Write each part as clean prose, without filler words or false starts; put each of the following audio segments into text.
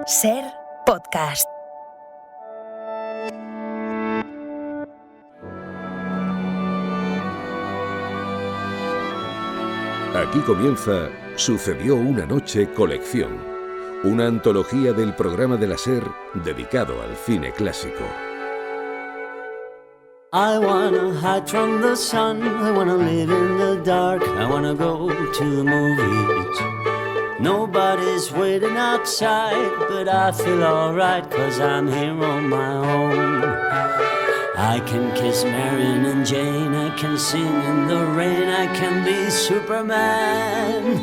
Ser Podcast. Aquí comienza Sucedió una noche colección, una antología del programa de la SER dedicado al cine clásico. I wanna hide from the sun, I wanna live in the dark, I wanna go to the movies. Nobody's waiting outside, but I feel alright, 'cause I'm here on my own. I can kiss Marion and Jane, I can sing in the rain, I can be Superman.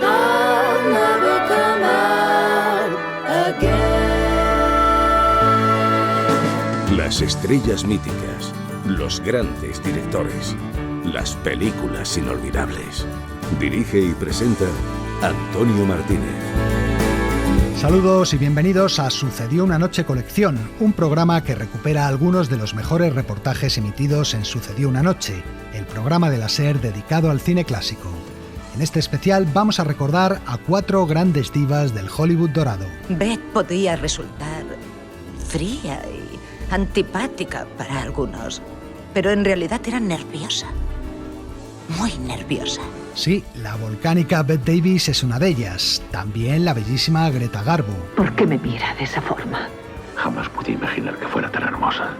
I'll never come out again. Las estrellas míticas, los grandes directores, las películas inolvidables. Dirige y presenta Antonio Martínez. Saludos y bienvenidos a Sucedió una noche colección, un programa que recupera algunos de los mejores reportajes emitidos en Sucedió una noche, el programa de la SER dedicado al cine clásico. En este especial vamos a recordar a 4 grandes divas del Hollywood dorado. Beth podía resultar fría y antipática para algunos, pero en realidad era nerviosa, muy nerviosa. Sí, la volcánica Bette Davis es una de ellas, también la bellísima Greta Garbo. ¿Por qué me mira de esa forma? Jamás pude imaginar que fuera tan hermosa.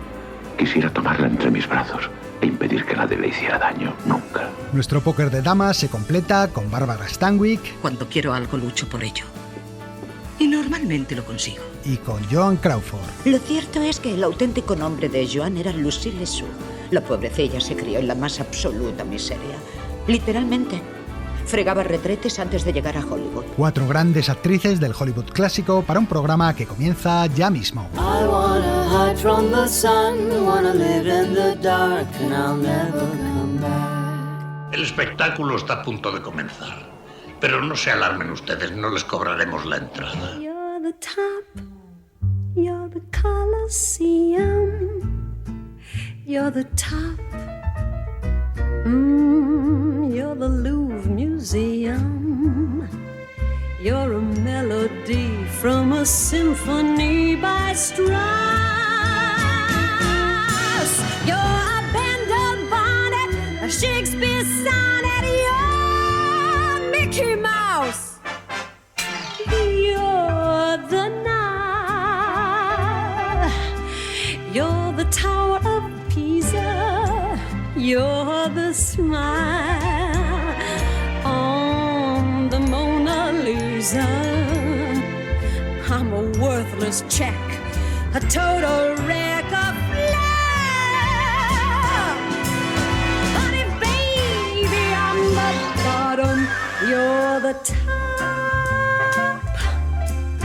Quisiera tomarla entre mis brazos e impedir que nadie le hiciera daño, nunca. Nuestro póker de damas se completa con Barbara Stanwyck. Cuando quiero algo lucho por ello. Y normalmente lo consigo. Y con Joan Crawford. Lo cierto es que el auténtico nombre de Joan era Lucille Sue. La pobrecilla se crió en la más absoluta miseria. Literalmente, fregaba retretes antes de llegar a Hollywood. 4 grandes actrices del Hollywood clásico para un programa que comienza ya mismo. I wanna hide from the sun, wanna live in the dark, and I'll never come back. El espectáculo está a punto de comenzar, pero no se alarmen ustedes, no les cobraremos la entrada. You're the top, you're the Colosseum, you're the top, you're the Louvre Museum, you're a melody from a symphony by Strauss, you're a Bender bonnet, a Shakespeare sonnet, you're Mickey Mouse, you're the Nile, you're the Tower of Pisa, you're the smile on the Mona Lisa. I'm a worthless check, a total wreck of love. Honey, baby, I'm the bottom, you're the top.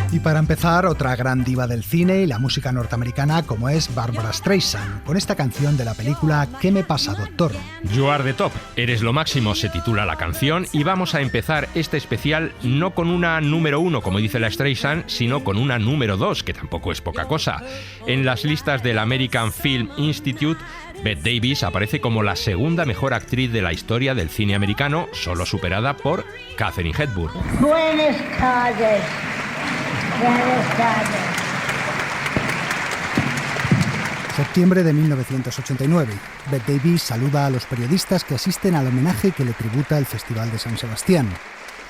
Y para empezar, otra gran diva del cine y la música norteamericana como es Barbara Streisand, con esta canción de la película ¿Qué me pasa, doctor? You are the top, eres lo máximo, se titula la canción, y vamos a empezar este especial no con una número 1, como dice la Streisand, sino con una número 2, que tampoco es poca cosa. En las listas del American Film Institute, Bette Davis aparece como la segunda mejor actriz de la historia del cine americano, solo superada por Katharine Hepburn. Buenas tardes. Buenas tardes. Septiembre de 1989. Bette Davis saluda a los periodistas que asisten al homenaje que le tributa el Festival de San Sebastián.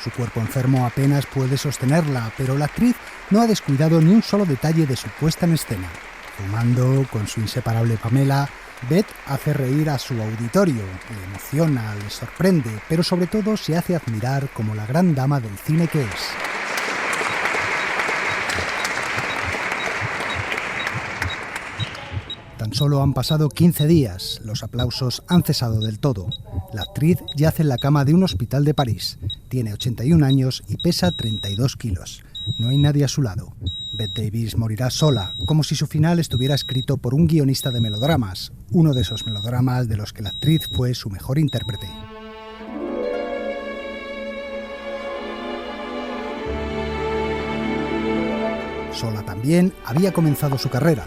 Su cuerpo enfermo apenas puede sostenerla, pero la actriz no ha descuidado ni un solo detalle de su puesta en escena. Fumando con su inseparable Pamela, Bette hace reír a su auditorio, le emociona, le sorprende, pero sobre todo se hace admirar como la gran dama del cine que es. Tan solo han pasado 15 días, los aplausos han cesado del todo. La actriz yace en la cama de un hospital de París, tiene 81 años y pesa 32 kilos. No hay nadie a su lado. Bette Davis morirá sola, como si su final estuviera escrito por un guionista de melodramas, uno de esos melodramas de los que la actriz fue su mejor intérprete. Sola también había comenzado su carrera.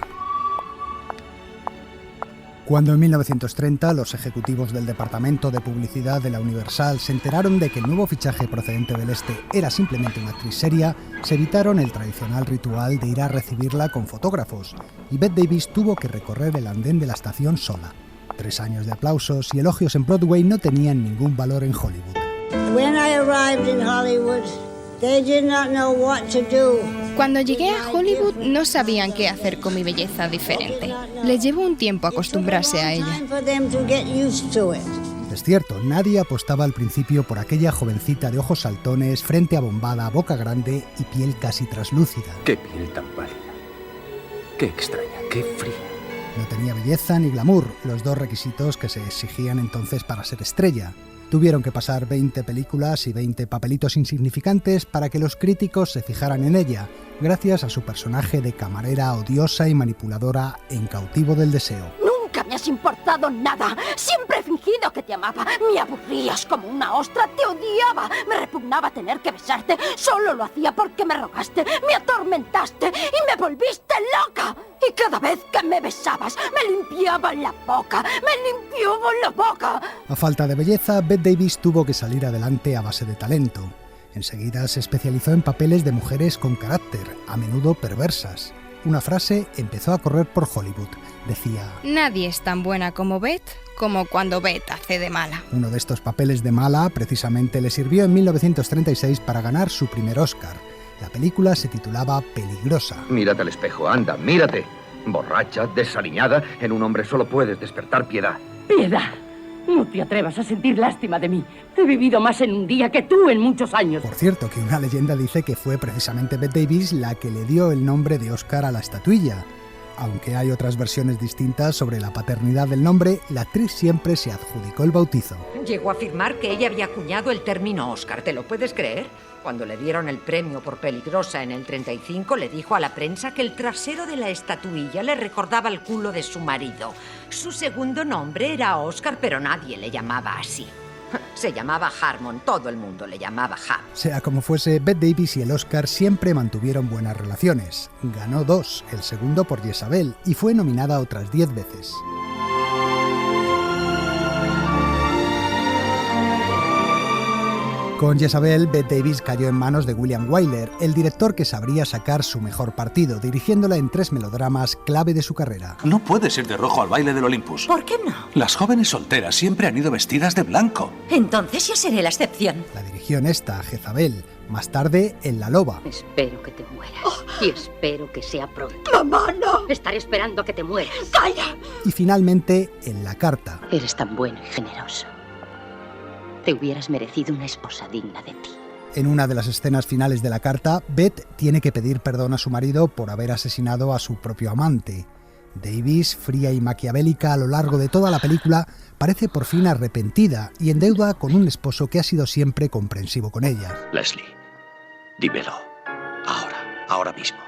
Cuando en 1930 los ejecutivos del departamento de publicidad de la Universal se enteraron de que el nuevo fichaje procedente del este era simplemente una actriz seria, se evitaron el tradicional ritual de ir a recibirla con fotógrafos, y Bette Davis tuvo que recorrer el andén de la estación sola. 3 años de aplausos y elogios en Broadway no tenían ningún valor en Hollywood. When I arrived in Hollywood, they did not know what to do. Cuando llegué a Hollywood no sabían qué hacer con mi belleza diferente. Les llevó un tiempo acostumbrarse a ella. Es cierto, nadie apostaba al principio por aquella jovencita de ojos saltones, frente abombada, boca grande y piel casi traslúcida. ¡Qué piel tan pálida! ¡Qué extraña! ¡Qué fría! No tenía belleza ni glamour, los dos requisitos que se exigían entonces para ser estrella. Tuvieron que pasar 20 películas y 20 papelitos insignificantes para que los críticos se fijaran en ella, gracias a su personaje de camarera odiosa y manipuladora en Cautivo del Deseo. Nunca me has importado nada. Siempre he fingido que te amaba. Me aburrías como una ostra. Te odiaba. Me repugnaba tener que besarte. Solo lo hacía porque me rogaste, me atormentaste y me volviste loca. Y cada vez que me besabas, me limpiaban la boca. ¡Me limpiaban la boca! A falta de belleza, Bette Davis tuvo que salir adelante a base de talento. Enseguida se especializó en papeles de mujeres con carácter, a menudo perversas. Una frase empezó a correr por Hollywood. Decía: nadie es tan buena como Bette, como cuando Bette hace de mala. Uno de estos papeles de mala precisamente le sirvió en 1936 para ganar su primer Oscar. La película se titulaba Peligrosa. Mírate al espejo, anda, mírate. Borracha, desaliñada, en un hombre solo puedes despertar piedad. ¡Piedad! No te atrevas a sentir lástima de mí. He vivido más en un día que tú en muchos años. Por cierto, que una leyenda dice que fue precisamente Bette Davis la que le dio el nombre de Oscar a la estatuilla. Aunque hay otras versiones distintas sobre la paternidad del nombre, la actriz siempre se adjudicó el bautizo. Llegó a afirmar que ella había acuñado el término Oscar, ¿te lo puedes creer? Cuando le dieron el premio por Peligrosa en el 35, le dijo a la prensa que el trasero de la estatuilla le recordaba el culo de su marido. Su segundo nombre era Oscar, pero nadie le llamaba así. Se llamaba Harmon, todo el mundo le llamaba Ham. Sea como fuese, Bette Davis y el Oscar siempre mantuvieron buenas relaciones. Ganó 2, el segundo por Jezabel, y fue nominada otras 10 veces. Con Jezabel, Bette Davis cayó en manos de William Wyler, el director que sabría sacar su mejor partido, dirigiéndola en 3 melodramas clave de su carrera. No puedes ir de rojo al baile del Olympus. ¿Por qué no? Las jóvenes solteras siempre han ido vestidas de blanco. Entonces yo seré la excepción. La dirigió en esta, Jezabel, más tarde en La Loba. Espero que te mueras. Y espero que sea pronto. ¡Mamá, no! Estaré esperando que te mueras. ¡Calla! Y finalmente en La Carta. Eres tan bueno y generoso. Te hubieras merecido una esposa digna de ti. En una de las escenas finales de La Carta, Bette tiene que pedir perdón a su marido por haber asesinado a su propio amante. Davis, fría y maquiavélica a lo largo de toda la película, parece por fin arrepentida y en deuda con un esposo que ha sido siempre comprensivo con ella. Leslie, dímelo. Ahora mismo.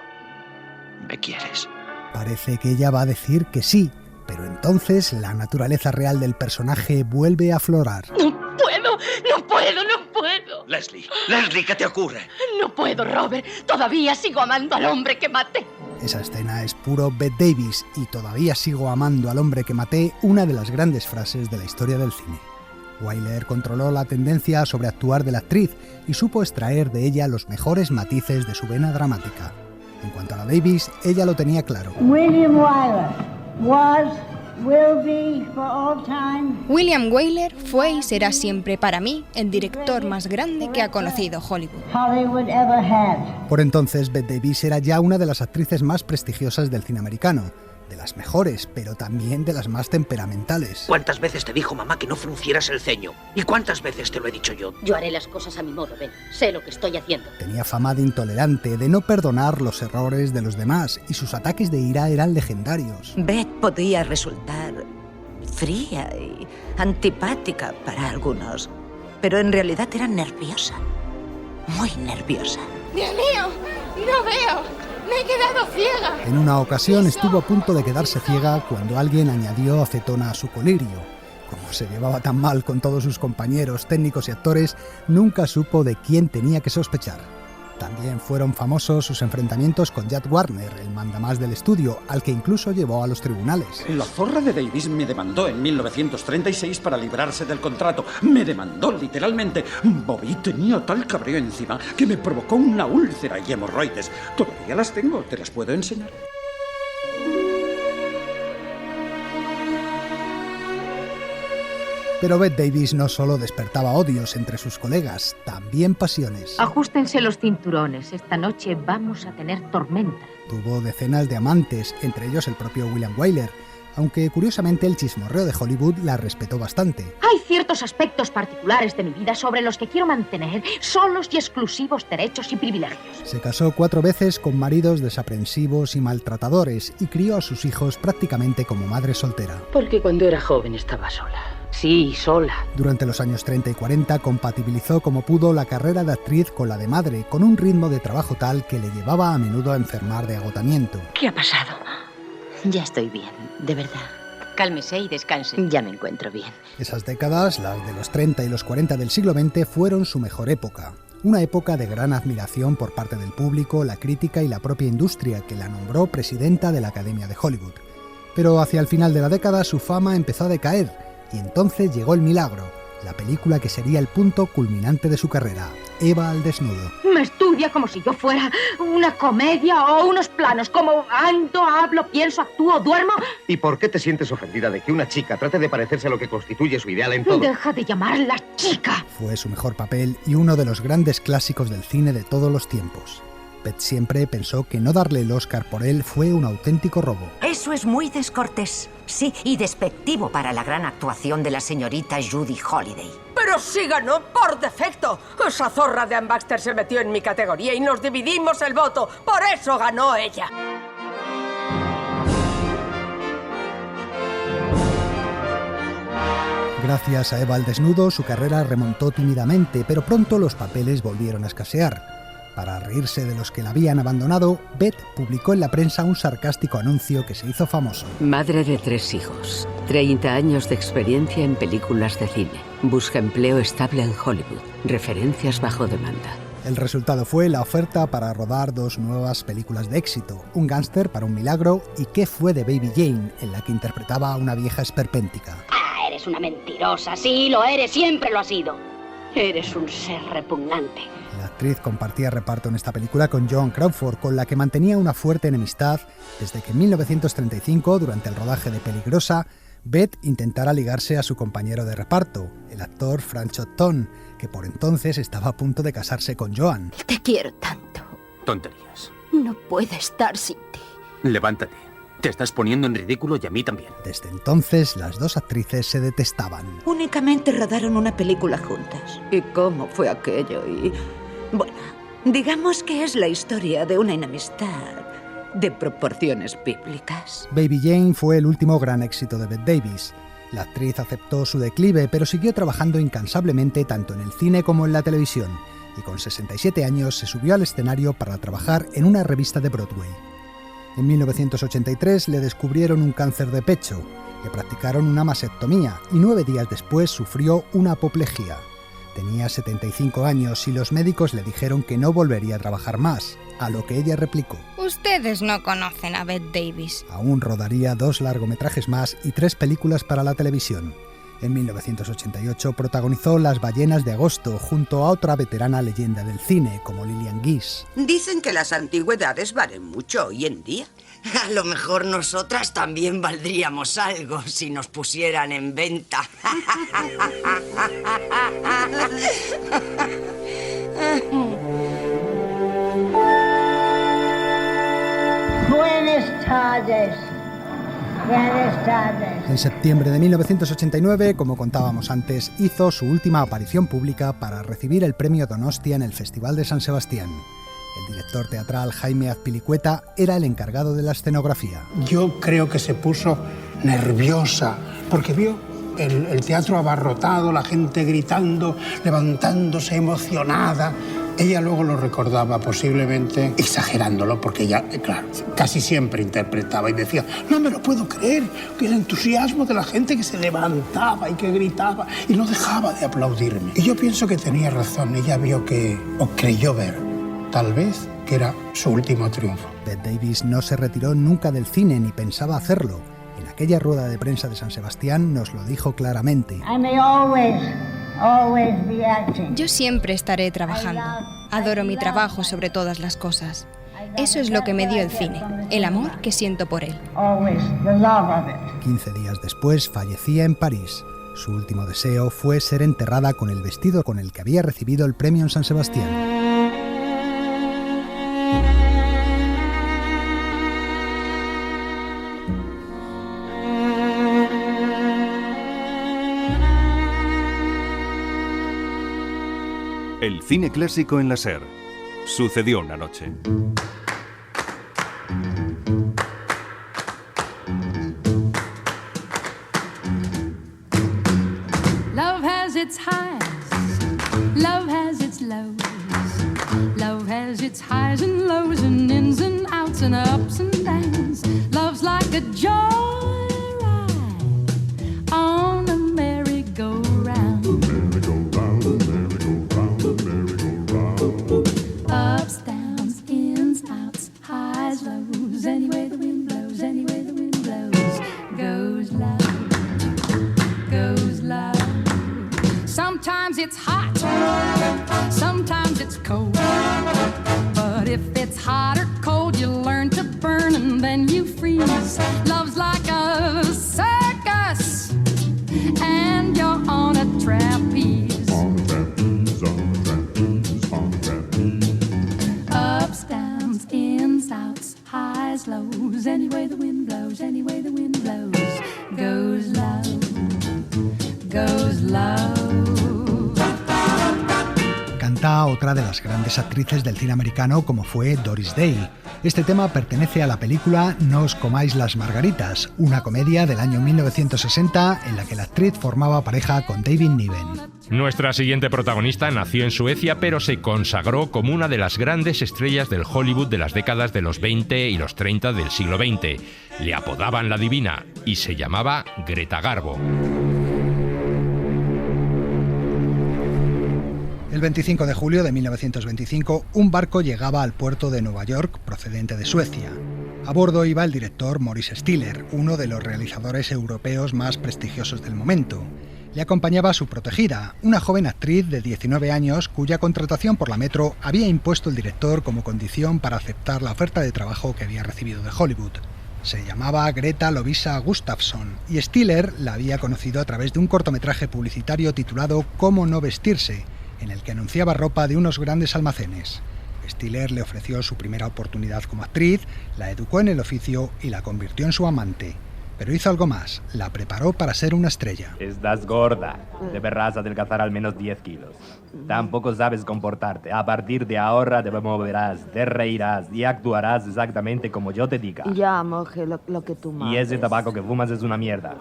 ¿Me quieres? Parece que ella va a decir que sí, pero entonces la naturaleza real del personaje vuelve a aflorar. No puedo. Leslie, ¿qué te ocurre? No puedo, Robert. Todavía sigo amando al hombre que maté. Esa escena es puro Bette Davis y todavía sigo amando al hombre que maté, una de las grandes frases de la historia del cine. Wyler controló la tendencia a sobreactuar de la actriz y supo extraer de ella los mejores matices de su vena dramática. En cuanto a la Davis, ella lo tenía claro. William Wyler was, will be for all time. William Wyler fue y será siempre para mí el director más grande que ha conocido Hollywood. Hollywood ever had. Por entonces, Bette Davis era ya una de las actrices más prestigiosas del cine americano. De las mejores, pero también de las más temperamentales. ¿Cuántas veces te dijo mamá que no fruncieras el ceño? ¿Y cuántas veces te lo he dicho yo? Yo haré las cosas a mi modo, Ben. Sé lo que estoy haciendo. Tenía fama de intolerante, de no perdonar los errores de los demás, y sus ataques de ira eran legendarios. Bette podía resultar fría y antipática para algunos, pero en realidad era nerviosa, muy nerviosa. ¡Dios mío! ¡No veo! ¡Me he quedado ciega! En una ocasión estuvo a punto de quedarse ciega cuando alguien añadió acetona a su colirio. Como se llevaba tan mal con todos sus compañeros, técnicos y actores, nunca supo de quién tenía que sospechar. También fueron famosos sus enfrentamientos con Jack Warner, el mandamás del estudio, al que incluso llevó a los tribunales. La zorra de Davis me demandó en 1936 para librarse del contrato. Me demandó literalmente. Bobby tenía tal cabreo encima que me provocó una úlcera y hemorroides. Todavía las tengo, te las puedo enseñar. Pero Bette Davis no solo despertaba odios entre sus colegas, también pasiones. Ajústense los cinturones, esta noche vamos a tener tormenta. Tuvo decenas de amantes, entre ellos el propio William Wyler, aunque curiosamente el chismorreo de Hollywood la respetó bastante. Hay ciertos aspectos particulares de mi vida sobre los que quiero mantener solos y exclusivos derechos y privilegios. Se casó 4 veces con maridos desaprensivos y maltratadores y crió a sus hijos prácticamente como madre soltera. Porque cuando era joven estaba sola. Sí, sola. Durante los años 30 y 40 compatibilizó como pudo la carrera de actriz con la de madre, con un ritmo de trabajo tal que le llevaba a menudo a enfermar de agotamiento. ¿Qué ha pasado? Ya estoy bien, de verdad. Cálmese y descanse. Ya me encuentro bien. Esas décadas, las de los 30 y los 40 del siglo XX, fueron su mejor época. Una época de gran admiración por parte del público, la crítica y la propia industria, que la nombró presidenta de la Academia de Hollywood. Pero hacia el final de la década su fama empezó a decaer, y entonces llegó El Milagro, la película que sería el punto culminante de su carrera, Eva al desnudo. Me estudia como si yo fuera una comedia o unos planos, como ando, hablo, pienso, actúo, duermo. ¿Y por qué te sientes ofendida de que una chica trate de parecerse a lo que constituye su ideal en todo? Deja de llamarla chica. Fue su mejor papel y uno de los grandes clásicos del cine de todos los tiempos. Bette siempre pensó que no darle el Oscar por él fue un auténtico robo. Eso es muy descortés, sí, y despectivo para la gran actuación de la señorita Judy Holliday. ¡Pero sí ganó por defecto! Esa zorra de Ann Baxter se metió en mi categoría y nos dividimos el voto. ¡Por eso ganó ella! Gracias a Eva al desnudo, su carrera remontó tímidamente, pero pronto los papeles volvieron a escasear. Para reírse de los que la habían abandonado, Bette publicó en la prensa un sarcástico anuncio que se hizo famoso. Madre de 3 hijos, 30 años de experiencia en películas de cine. Busca empleo estable en Hollywood. Referencias bajo demanda. El resultado fue la oferta para rodar 2 nuevas películas de éxito, Un gángster para un milagro y ¿Qué fue de Baby Jane?, en la que interpretaba a una vieja esperpéntica. Ah, eres una mentirosa, sí, lo eres, siempre lo has sido. Eres un ser repugnante. La actriz compartía reparto en esta película con Joan Crawford, con la que mantenía una fuerte enemistad desde que en 1935, durante el rodaje de Peligrosa, Bette intentara ligarse a su compañero de reparto, el actor Frank Chotton, que por entonces estaba a punto de casarse con Joan. Te quiero tanto. Tonterías. No puedo estar sin ti. Levántate. Te estás poniendo en ridículo y a mí también. Desde entonces, las 2 actrices se detestaban. Únicamente rodaron una película juntas. ¿Y cómo fue aquello? Y bueno, digamos que es la historia de una enemistad de proporciones bíblicas. Baby Jane fue el último gran éxito de Bette Davis. La actriz aceptó su declive, pero siguió trabajando incansablemente tanto en el cine como en la televisión, y con 67 años se subió al escenario para trabajar en una revista de Broadway. En 1983 le descubrieron un cáncer de pecho, le practicaron una mastectomía y 9 días después sufrió una apoplejía. Tenía 75 años y los médicos le dijeron que no volvería a trabajar más, a lo que ella replicó: Ustedes no conocen a Bette Davis. Aún rodaría 2 largometrajes más y 3 películas para la televisión. En 1988 protagonizó Las ballenas de agosto junto a otra veterana leyenda del cine como Lillian Gish. Dicen que las antigüedades valen mucho hoy en día. A lo mejor nosotras también valdríamos algo si nos pusieran en venta. Buenas tardes. Buenas tardes. En septiembre de 1989, como contábamos antes, hizo su última aparición pública para recibir el premio Donostia en el Festival de San Sebastián. El director teatral Jaime Azpilicueta era el encargado de la escenografía. Yo creo que se puso nerviosa porque vio el teatro abarrotado, la gente gritando, levantándose emocionada. Ella luego lo recordaba posiblemente exagerándolo, porque ella, claro, casi siempre interpretaba y decía: no me lo puedo creer, que el entusiasmo de la gente que se levantaba y que gritaba y no dejaba de aplaudirme. Y yo pienso que tenía razón, ella vio que, o creyó ver, tal vez, que era su último triunfo. Bette Davis no se retiró nunca del cine ni pensaba hacerlo. En aquella rueda de prensa de San Sebastián nos lo dijo claramente. I may always be acting. Yo siempre estaré trabajando. Adoro mi trabajo sobre todas las cosas. Eso es lo que me dio el cine, el amor que siento por él. 15 días después fallecía en París. Su último deseo fue ser enterrada con el vestido con el que había recibido el premio en San Sebastián. El cine clásico en la SER. Sucedió una noche. Love has its highs, love has its lows. Love has its highs and lows and ins and outs and ups and downs. Love's like a joyride on a merry-go-round. Ups, downs, ins, outs, highs, lows. Any way the wind blows, any way the wind blows. Goes love, goes love. Sometimes it's hot, sometimes it's cold. But if it's hot or cold, you learn to burn and then you freeze. Love's like a circus, and you're on a trapeze. Ups, downs, ins, outs, highs, lows. Any way the wind blows, any way the wind blows. Goes love, goes love. Canta otra de las grandes actrices del cine americano como fue Doris Day. Este tema pertenece a la película No os comáis las margaritas, una comedia del año 1960 en la que la actriz formaba pareja con David Niven. Nuestra siguiente protagonista nació en Suecia, pero se consagró como una de las grandes estrellas del Hollywood de las décadas de los 20 y los 30 del siglo XX. Le apodaban la Divina y se llamaba Greta Garbo. El 25 de julio de 1925, un barco llegaba al puerto de Nueva York procedente de Suecia. A bordo iba el director Maurice Stiller, uno de los realizadores europeos más prestigiosos del momento. Le acompañaba su protegida, una joven actriz de 19 años cuya contratación por la Metro había impuesto el director como condición para aceptar la oferta de trabajo que había recibido de Hollywood. Se llamaba Greta Lovisa Gustafsson y Stiller la había conocido a través de un cortometraje publicitario titulado Cómo no vestirse, en el que anunciaba ropa de unos grandes almacenes. Stiller le ofreció su primera oportunidad como actriz, la educó en el oficio y la convirtió en su amante. Pero hizo algo más, la preparó para ser una estrella. Estás gorda, deberás adelgazar al menos 10 kilos. Tampoco sabes comportarte. A partir de ahora te moverás, te reirás y actuarás exactamente como yo te diga. Ya, monje, lo que tú mandes. Y ese tabaco que fumas es una mierda.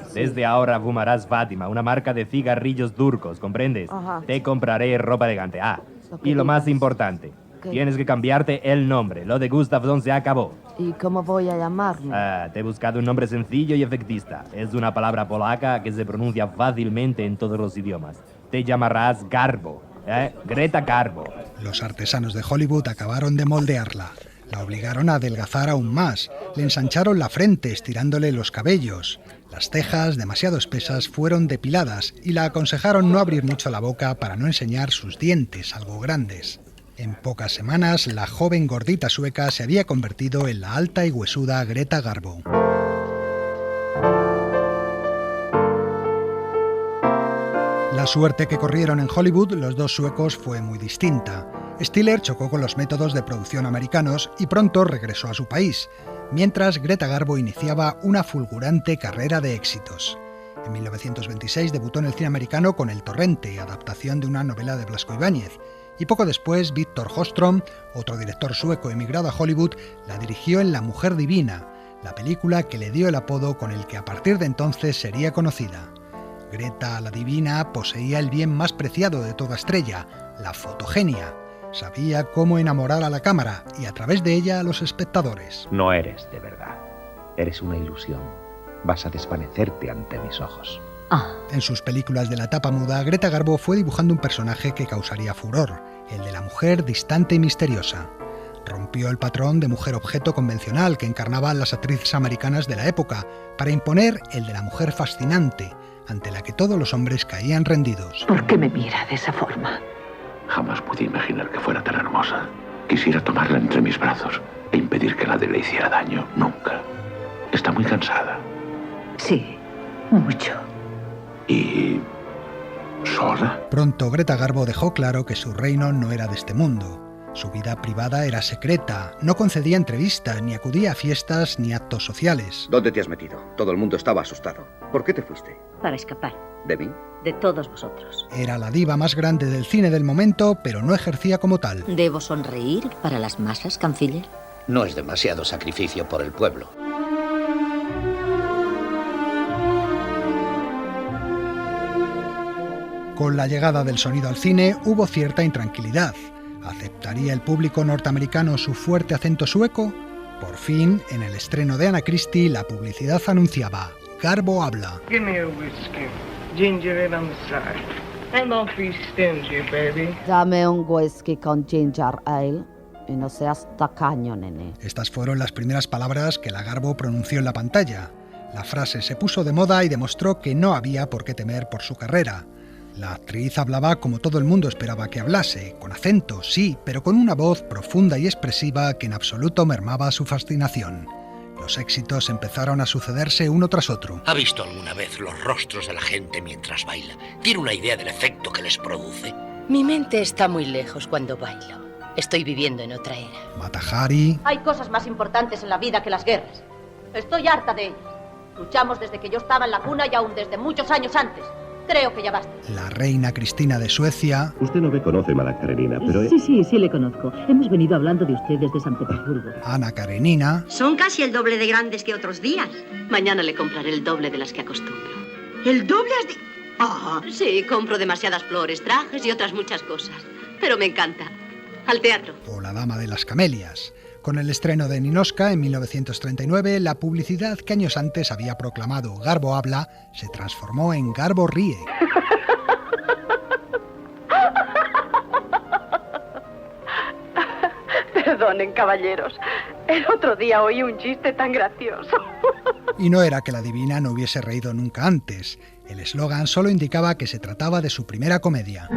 Sí. Desde ahora fumarás Fátima, una marca de cigarrillos turcos, ¿comprendes? Ajá. Te compraré ropa elegante. Y lo más importante, ¿qué? Tienes que cambiarte el nombre. Lo de Gustafsson se acabó. ¿Y cómo voy a llamarme? Te he buscado un nombre sencillo y efectista. Es una palabra polaca que se pronuncia fácilmente en todos los idiomas. Te llamarás Garbo, Greta Garbo. Los artesanos de Hollywood acabaron de moldearla. La obligaron a adelgazar aún más. Le ensancharon la frente estirándole los cabellos. Las cejas, demasiado espesas, fueron depiladas y la aconsejaron no abrir mucho la boca para no enseñar sus dientes algo grandes. En pocas semanas, la joven gordita sueca se había convertido en la alta y huesuda Greta Garbo. La suerte que corrieron en Hollywood los dos suecos fue muy distinta. Stiller chocó con los métodos de producción americanos y pronto regresó a su país, mientras Greta Garbo iniciaba una fulgurante carrera de éxitos. En 1926 debutó en el cine americano con El Torrente, adaptación de una novela de Blasco Ibáñez, y poco después Victor Håström, otro director sueco emigrado a Hollywood, la dirigió en La Mujer Divina, la película que le dio el apodo con el que a partir de entonces sería conocida. Greta la Divina poseía el bien más preciado de toda estrella, la fotogenia. Sabía cómo enamorar a la cámara y a través de ella a los espectadores. No eres de verdad. Eres una ilusión. Vas a desvanecerte ante mis ojos. En sus películas de la tapa muda, Greta Garbo fue dibujando un personaje que causaría furor, el de la mujer distante y misteriosa. Rompió el patrón de mujer objeto convencional que encarnaban las actrices americanas de la época para imponer el de la mujer fascinante, ante la que todos los hombres caían rendidos. ¿Por qué me mira de esa forma? Jamás pude imaginar que fuera tan hermosa. Quisiera tomarla entre mis brazos e impedir que nadie le hiciera daño. Nunca. Está muy cansada. Sí, mucho. ¿Y sola? Pronto Greta Garbo dejó claro que su reino no era de este mundo. Su vida privada era secreta, no concedía entrevistas, ni acudía a fiestas ni actos sociales. ¿Dónde te has metido? Todo el mundo estaba asustado. ¿Por qué te fuiste? Para escapar. ¿De mí? De todos vosotros. Era la diva más grande del cine del momento, pero no ejercía como tal. ¿Debo sonreír para las masas, canciller? No es demasiado sacrificio por el pueblo. Con la llegada del sonido al cine hubo cierta intranquilidad. ¿Aceptaría el público norteamericano su fuerte acento sueco? Por fin, en el estreno de Anna Christie, la publicidad anunciaba: Garbo habla. Give me a whiskey, ginger ale on the side. And don't be stingy, baby. Dame un whisky con ginger ale y no seas tacaño, nene. Estas fueron las primeras palabras que la Garbo pronunció en la pantalla. La frase se puso de moda y demostró que no había por qué temer por su carrera. La actriz hablaba como todo el mundo esperaba que hablase, con acento, sí, pero con una voz profunda y expresiva que en absoluto mermaba su fascinación. Los éxitos empezaron a sucederse uno tras otro. ¿Ha visto alguna vez los rostros de la gente mientras baila? ¿Tiene una idea del efecto que les produce? Mi mente está muy lejos cuando bailo. Estoy viviendo en otra era. Mata Hari. Hay cosas más importantes en la vida que las guerras. Estoy harta de ellas. Luchamos desde que yo estaba en la cuna y aún desde muchos años antes. Creo que ya basta. La reina Cristina de Suecia. Usted no me conoce, Mala Karenina, pero... Sí le conozco. Hemos venido hablando de usted desde San Petersburgo. Ana Karenina. Son casi el doble de grandes que otros días. Mañana le compraré el doble de las que acostumbro. ¿El doble has de...? Ah, sí, compro demasiadas flores, trajes y otras muchas cosas. Pero me encanta. Al teatro. O La dama de las camelias. Con el estreno de Ninoshka en 1939, la publicidad que años antes había proclamado Garbo habla se transformó en Garbo ríe. Perdonen, caballeros. El otro día oí un chiste tan gracioso. Y no era que la divina no hubiese reído nunca antes. El eslogan solo indicaba que se trataba de su primera comedia.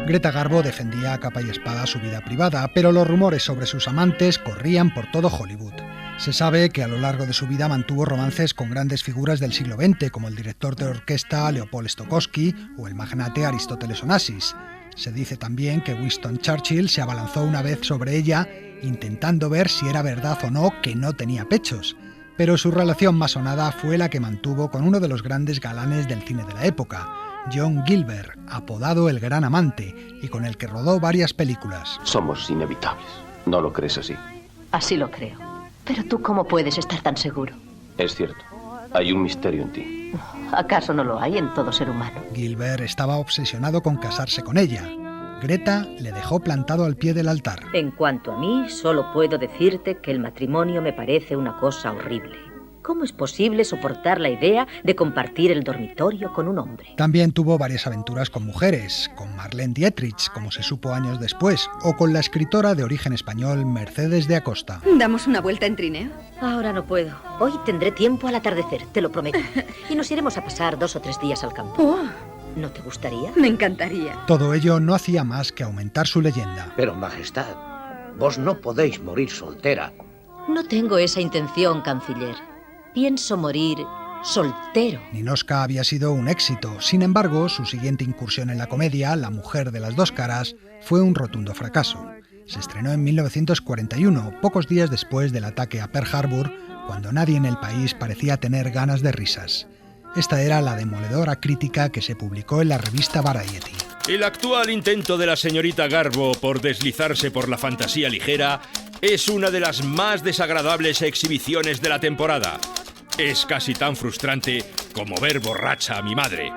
Greta Garbo defendía a capa y espada su vida privada, pero los rumores sobre sus amantes corrían por todo Hollywood. Se sabe que a lo largo de su vida mantuvo romances con grandes figuras del siglo XX, como el director de orquesta Leopold Stokowski o el magnate Aristóteles Onassis. Se dice también que Winston Churchill se abalanzó una vez sobre ella, intentando ver si era verdad o no que no tenía pechos. Pero su relación más sonada fue la que mantuvo con uno de los grandes galanes del cine de la época, John Gilbert, apodado El Gran Amante, y con el que rodó varias películas. Somos inevitables. ¿No lo crees así? Así lo creo. Pero tú, ¿cómo puedes estar tan seguro? Es cierto. Hay un misterio en ti. ¿Acaso no lo hay en todo ser humano? Gilbert estaba obsesionado con casarse con ella. Greta le dejó plantado al pie del altar. En cuanto a mí, solo puedo decirte que el matrimonio me parece una cosa horrible. ¿Cómo es posible soportar la idea de compartir el dormitorio con un hombre? También tuvo varias aventuras con mujeres, con Marlene Dietrich, como se supo años después, o con la escritora de origen español Mercedes de Acosta. ¿Damos una vuelta en trineo? Ahora no puedo. Hoy tendré tiempo al atardecer, te lo prometo. Y nos iremos a pasar 2 o 3 días al campo. Oh. ¿No te gustaría? Me encantaría. Todo ello no hacía más que aumentar su leyenda. Pero, Majestad, vos no podéis morir soltera. No tengo esa intención, canciller. Pienso morir soltero. Ninoshka había sido un éxito. Sin embargo, su siguiente incursión en la comedia, La mujer de las dos caras, fue un rotundo fracaso. Se estrenó en 1941, pocos días después del ataque a Pearl Harbor, cuando nadie en el país parecía tener ganas de risas. Esta era la demoledora crítica que se publicó en la revista Variety. El actual intento de la señorita Garbo por deslizarse por la fantasía ligera es una de las más desagradables exhibiciones de la temporada. Es casi tan frustrante como ver borracha a mi madre.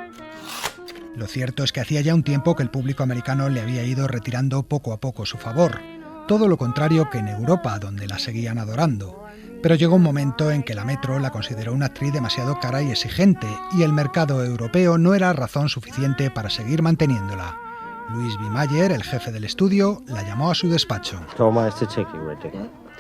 Lo cierto es que hacía ya un tiempo que el público americano le había ido retirando poco a poco su favor. todo lo contrario que en Europa, donde la seguían adorando. Pero llegó un momento en que la Metro la consideró una actriz demasiado cara y exigente, y el mercado europeo no era razón suficiente para seguir manteniéndola. Louis B. Mayer, el jefe del estudio, la llamó a su despacho. Toma este cheque, Greta.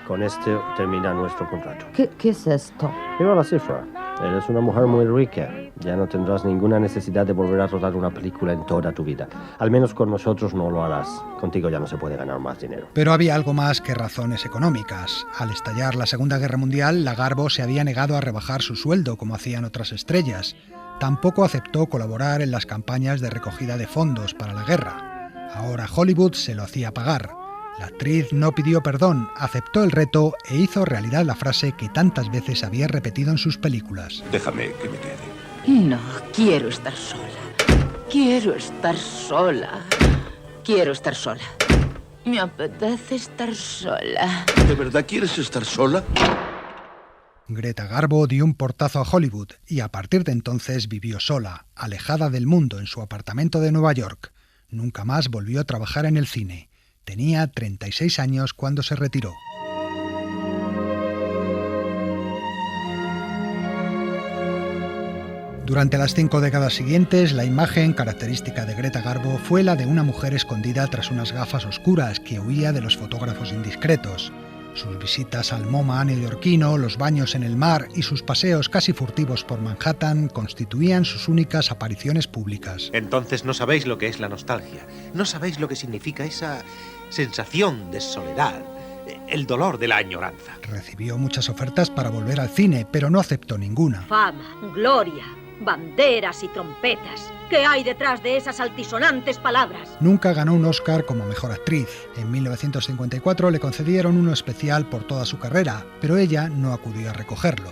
Con este termina nuestro contrato. ¿Qué es esto? Mira la cifra. Eres una mujer muy rica. Ya no tendrás ninguna necesidad de volver a rodar una película en toda tu vida. Al menos con nosotros no lo harás. Contigo ya no se puede ganar más dinero. Pero había algo más que razones económicas. Al estallar la Segunda Guerra Mundial, la Garbo se había negado a rebajar su sueldo como hacían otras estrellas. Tampoco aceptó colaborar en las campañas de recogida de fondos para la guerra. Ahora Hollywood se lo hacía pagar. La actriz no pidió perdón, aceptó el reto e hizo realidad la frase que tantas veces había repetido en sus películas. Déjame que me quede. No, quiero estar sola. Quiero estar sola. Quiero estar sola. Me apetece estar sola. ¿De verdad quieres estar sola? Greta Garbo dio un portazo a Hollywood y a partir de entonces vivió sola, alejada del mundo en su apartamento de Nueva York. Nunca más volvió a trabajar en el cine. Tenía 36 años cuando se retiró. Durante las 5 décadas siguientes, la imagen característica de Greta Garbo fue la de una mujer escondida tras unas gafas oscuras que huía de los fotógrafos indiscretos. Sus visitas al MoMA neoyorquino, los baños en el mar y sus paseos casi furtivos por Manhattan constituían sus únicas apariciones públicas. Entonces no sabéis lo que es la nostalgia. No sabéis lo que significa esa sensación de soledad, el dolor de la añoranza. Recibió muchas ofertas para volver al cine, pero no aceptó ninguna. Fama, gloria, banderas y trompetas. ¿Qué hay detrás de esas altisonantes palabras? Nunca ganó un Oscar como mejor actriz. En 1954 le concedieron uno especial por toda su carrera, pero ella no acudió a recogerlo.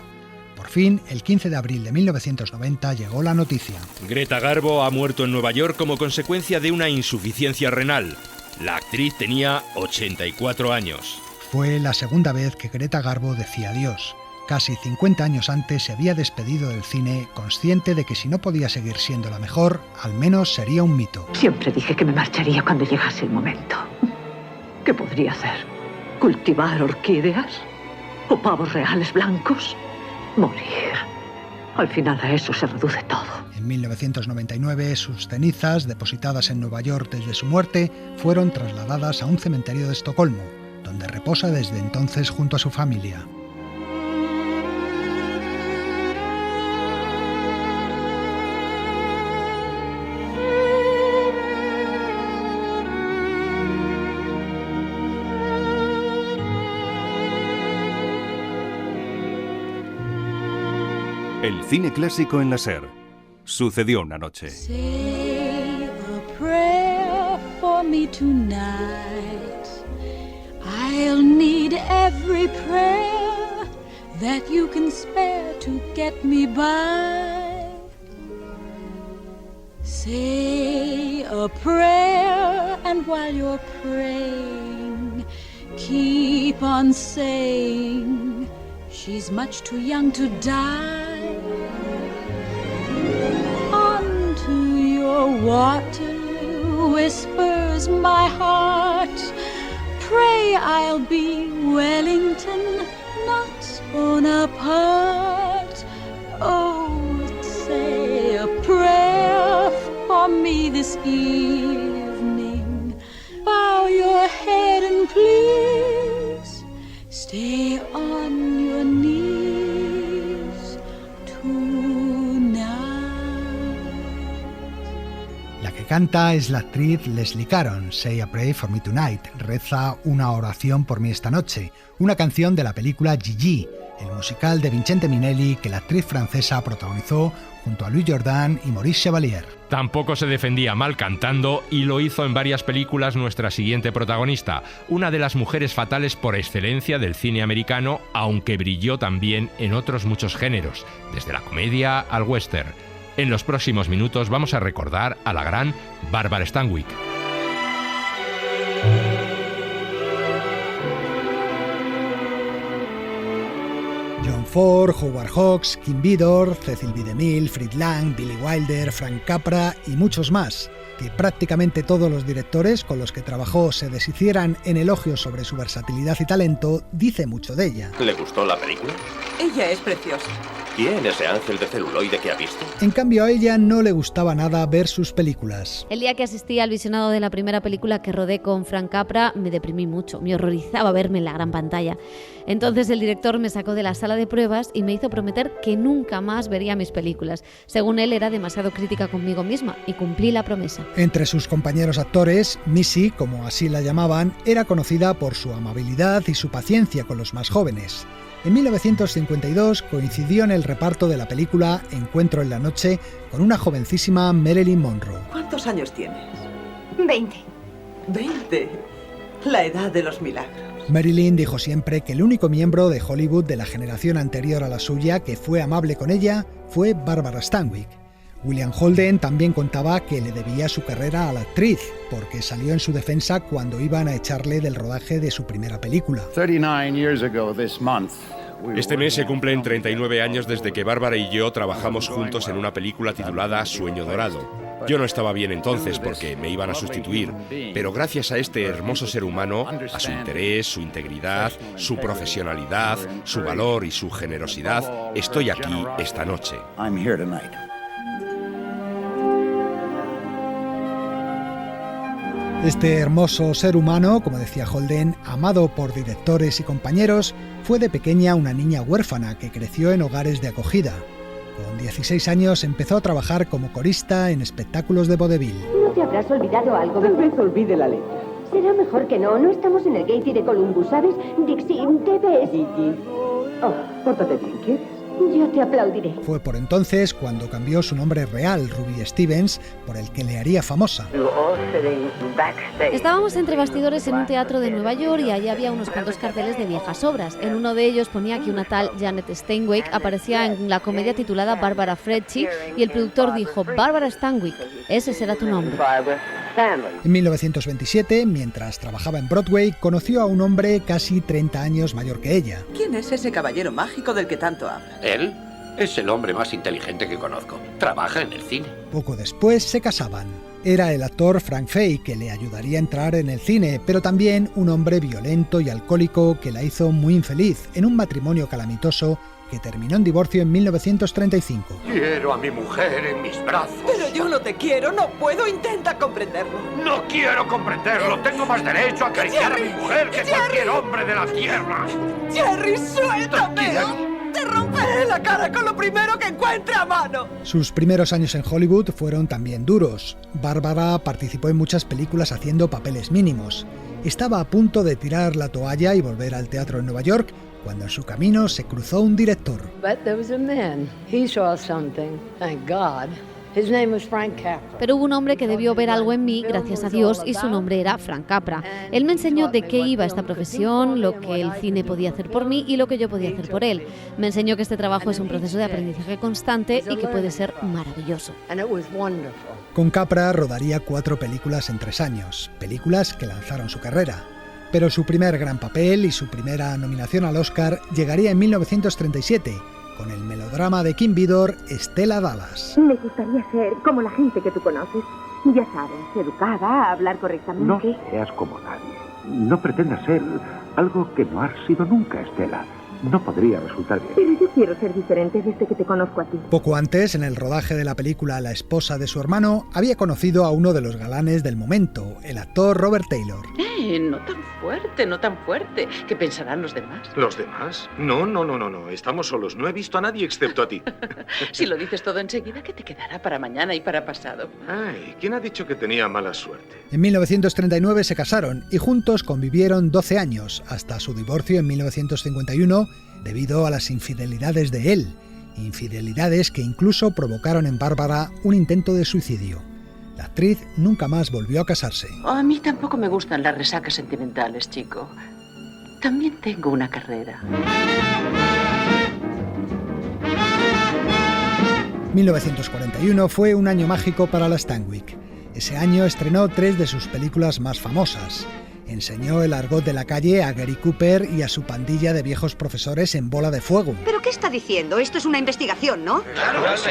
Por fin, el 15 de abril de 1990 llegó la noticia. Greta Garbo ha muerto en Nueva York como consecuencia de una insuficiencia renal. La actriz tenía 84 años. Fue la segunda vez que Greta Garbo decía adiós. Casi 50 años antes se había despedido del cine, consciente de que si no podía seguir siendo la mejor, al menos sería un mito. Siempre dije que me marcharía cuando llegase el momento. ¿Qué podría hacer? ¿Cultivar orquídeas? ¿O pavos reales blancos? Morir. Al final a eso se reduce todo. En 1999, sus cenizas, depositadas en Nueva York desde su muerte, fueron trasladadas a un cementerio de Estocolmo, donde reposa desde entonces junto a su familia. El cine clásico en la SER. Sucedió una noche. Say a prayer for me tonight. I'll need every prayer that you can spare to get me by. Say a prayer, and while you're praying, keep on saying she's much too young to die. Onto your water whispers my heart. Pray I'll be Wellington, not Bonaparte. Oh, say a prayer for me this evening. Bow your head and please stay on your knees tonight. La que canta es la actriz Leslie Caron. Say a Prayer for Me Tonight, reza una oración por mí esta noche, una canción de la película Gigi, el musical de Vincente Minelli que la actriz francesa protagonizó junto a Louis Jourdan y Maurice Chevalier. Tampoco se defendía mal cantando y lo hizo en varias películas nuestra siguiente protagonista, una de las mujeres fatales por excelencia del cine americano, aunque brilló también en otros muchos géneros, desde la comedia al western. En los próximos minutos vamos a recordar a la gran Barbara Stanwyck. John Ford, Howard Hawks, Kim Vidor, Cecil B. DeMille, Fritz Lang, Billy Wilder, Frank Capra y muchos más. Que prácticamente todos los directores con los que trabajó se deshicieran en elogios sobre su versatilidad y talento dice mucho de ella. ¿Le gustó la película? Ella es preciosa. ¿Quién, ese ángel de celuloide que ha visto? En cambio, a ella no le gustaba nada ver sus películas. El día que asistí al visionado de la primera película que rodé con Frank Capra, me deprimí mucho, me horrorizaba verme en la gran pantalla. Entonces el director me sacó de la sala de pruebas y me hizo prometer que nunca más vería mis películas. Según él, era demasiado crítica conmigo misma y cumplí la promesa. Entre sus compañeros actores, Missy, como así la llamaban, era conocida por su amabilidad y su paciencia con los más jóvenes. En 1952 coincidió en el reparto de la película Encuentro en la noche con una jovencísima Marilyn Monroe. ¿Cuántos años tienes? 20. 20. La edad de los milagros. Marilyn dijo siempre que el único miembro de Hollywood de la generación anterior a la suya que fue amable con ella fue Barbara Stanwyck. William Holden también contaba que le debía su carrera a la actriz, porque salió en su defensa cuando iban a echarle del rodaje de su primera película. Este mes se cumplen 39 años desde que Bárbara y yo trabajamos juntos en una película titulada Sueño Dorado. Yo no estaba bien entonces porque me iban a sustituir, pero gracias a este hermoso ser humano, a su interés, su integridad, su profesionalidad, su valor y su generosidad, estoy aquí esta noche. Este hermoso ser humano, como decía Holden, amado por directores y compañeros, fue de pequeña una niña huérfana que creció en hogares de acogida. Con 16 años empezó a trabajar como corista en espectáculos de vodevil. ¿No te habrás olvidado algo? Tal vez olvide la letra. Será mejor que no. No estamos en el Gaiety de Columbus, ¿sabes? Dixie, te ves. Gigi. Oh, pórtate bien, ¿quieres? Yo te aplaudiré. Fue por entonces cuando cambió su nombre real, Ruby Stevens, por el que le haría famosa. Estábamos entre bastidores en un teatro de Nueva York y allí había unos cuantos carteles de viejas obras. En uno de ellos ponía que una tal Janet Steinway aparecía en la comedia titulada Barbara Frecci y el productor dijo: Barbara Stanwyck, ese será tu nombre. En 1927, mientras trabajaba en Broadway, conoció a un hombre casi 30 años mayor que ella. ¿Quién es ese caballero mágico del que tanto habla? Él es el hombre más inteligente que conozco. Trabaja en el cine. Poco después se casaban. Era el actor Frank Fay, que le ayudaría a entrar en el cine, pero también un hombre violento y alcohólico que la hizo muy infeliz en un matrimonio calamitoso que terminó en divorcio en 1935. Quiero a mi mujer en mis brazos. Pero yo no te quiero, no puedo, intenta comprenderlo. No quiero comprenderlo, tengo más derecho a acariciar a mi mujer que cualquier hombre de la tierra. Jerry, suéltame. Te romperé la cara con lo primero que encuentre a mano. Sus primeros años en Hollywood fueron también duros. Bárbara participó en muchas películas haciendo papeles mínimos. Estaba a punto de tirar la toalla y volver al teatro en Nueva York cuando en su camino se cruzó un director. Pero hubo un hombre que debió ver algo en mí, gracias a Dios, y su nombre era Frank Capra. Él me enseñó de qué iba esta profesión, lo que el cine podía hacer por mí y lo que yo podía hacer por él. Me enseñó que este trabajo es un proceso de aprendizaje constante y que puede ser maravilloso. Con Capra rodaría 4 películas en 3 años, películas que lanzaron su carrera. Pero su primer gran papel y su primera nominación al Oscar llegaría en 1937, con el melodrama de Kim Vidor, Stella Dallas. Me gustaría ser como la gente que tú conoces. Ya sabes, educada, hablar correctamente. No seas como nadie. No pretendas ser algo que no has sido nunca, Stella. No podría resultar bien. Pero yo quiero ser diferente desde que te conozco a ti. Poco antes, en el rodaje de la película La esposa de su hermano, había conocido a uno de los galanes del momento, el actor Robert Taylor. No tan fuerte, no tan fuerte. ¿Qué pensarán los demás? ¿Los demás? No. Estamos solos. No he visto a nadie excepto a ti. Si lo dices todo enseguida, ¿qué te quedará para mañana y para pasado? Ay, ¿quién ha dicho que tenía mala suerte? En 1939 se casaron y juntos convivieron 12 años, hasta su divorcio en 1951, debido a las infidelidades de él, infidelidades que incluso provocaron en Bárbara un intento de suicidio. La actriz nunca más volvió a casarse. A mí tampoco me gustan las resacas sentimentales, chico. También tengo una carrera. 1941 fue un año mágico para la Stanwyck. Ese año estrenó 3 de sus películas más famosas. Enseñó el argot de la calle a Gary Cooper y a su pandilla de viejos profesores en Bola de Fuego. ¿Pero qué está diciendo? Esto es una investigación, ¿no? Claro, sí.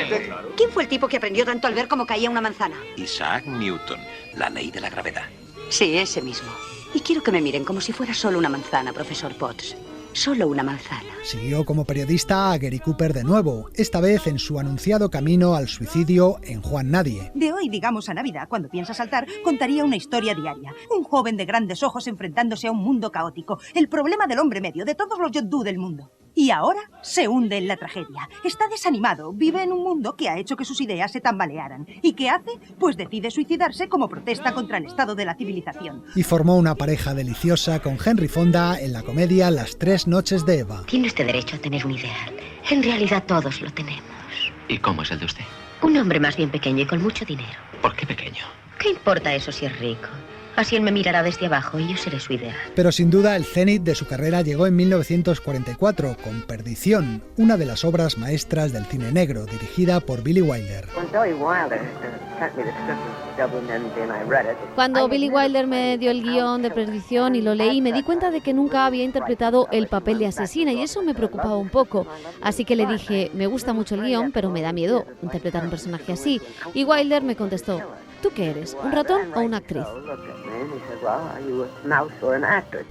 ¿Quién fue el tipo que aprendió tanto al ver cómo caía una manzana? Isaac Newton, la ley de la gravedad. Sí, ese mismo. Y quiero que me miren como si fuera solo una manzana, profesor Potts. Solo una manzana. Siguió como periodista a Gary Cooper de nuevo, esta vez en su anunciado camino al suicidio en Juan Nadie. De hoy, digamos, a Navidad, cuando piensa saltar, contaría una historia diaria. Un joven de grandes ojos enfrentándose a un mundo caótico. El problema del hombre medio, de todos los Yodú del mundo. Y ahora se hunde en la tragedia. Está desanimado, vive en un mundo que ha hecho que sus ideas se tambalearan. ¿Y qué hace? Pues decide suicidarse como protesta contra el estado de la civilización. Y formó una pareja deliciosa con Henry Fonda en la comedia Las 3 noches de Eva. Tiene usted derecho a tener un ideal. En realidad todos lo tenemos. ¿Y cómo es el de usted? Un hombre más bien pequeño y con mucho dinero. ¿Por qué pequeño? ¿Qué importa eso si es rico? Así él me mirará desde abajo y yo seré su ideal. Pero sin duda el cenit de su carrera llegó en 1944 con Perdición, una de las obras maestras del cine negro, dirigida por Billy Wilder. Cuando Billy Wilder me dio el guión de Perdición y lo leí, me di cuenta de que nunca había interpretado el papel de asesina y eso me preocupaba un poco. Así que le dije, me gusta mucho el guión, pero me da miedo interpretar un personaje así. Y Wilder me contestó, ¿tú qué eres, un ratón o una actriz?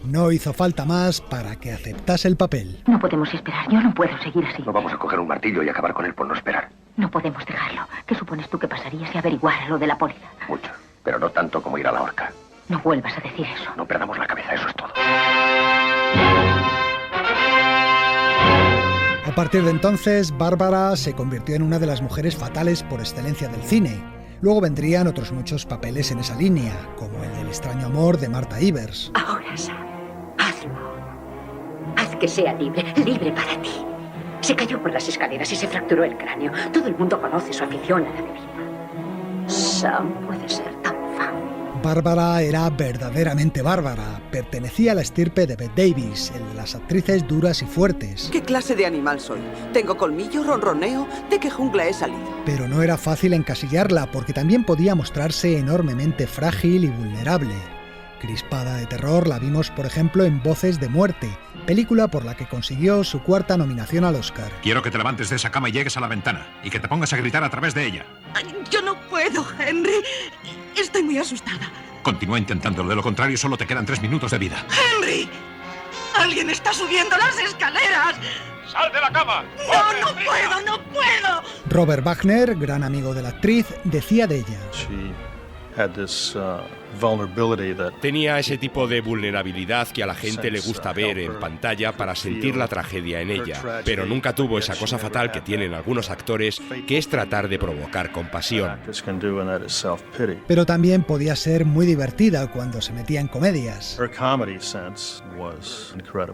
No hizo falta más para que aceptase el papel. No podemos esperar, yo no puedo seguir así. No vamos a coger un martillo y acabar con él por no esperar. No podemos dejarlo. ¿Qué supones tú que pasaría si averiguara lo de la póliza? Mucho, pero no tanto como ir a la horca. No vuelvas a decir eso. No perdamos la cabeza, eso es todo. A partir de entonces, Bárbara se convirtió en una de las mujeres fatales por excelencia del cine. Luego vendrían otros muchos papeles en esa línea, como el del extraño amor de Martha Ivers. Ahora, Sam, hazlo. Haz que sea libre, libre para ti. Se cayó por las escaleras y se fracturó el cráneo. Todo el mundo conoce su afición a la bebida. Sam puede ser tan fácil. Bárbara era verdaderamente bárbara. Pertenecía a la estirpe de Bette Davis, el de las actrices duras y fuertes. ¿Qué clase de animal soy? ¿Tengo colmillo, ronroneo? ¿De qué jungla he salido? Pero no era fácil encasillarla, porque también podía mostrarse enormemente frágil y vulnerable. Crispada de terror la vimos, por ejemplo, en Voces de muerte, película por la que consiguió su 4ª nominación al Oscar. Quiero que te levantes de esa cama y llegues a la ventana, y que te pongas a gritar a través de ella. Yo no puedo, Henry. Estoy muy asustada. Continúa intentándolo, de lo contrario solo te quedan 3 minutos de vida. ¡Henry! ¡Alguien está subiendo las escaleras! ¡Sal de la cama! ¡No, no puedo, no puedo! Robert Wagner, gran amigo de la actriz, decía de ella. Tenía ese tipo de vulnerabilidad que a la gente le gusta ver en pantalla para sentir la tragedia en ella, pero nunca tuvo esa cosa fatal que tienen algunos actores, que es tratar de provocar compasión. Pero también podía ser muy divertida cuando se metía en comedias.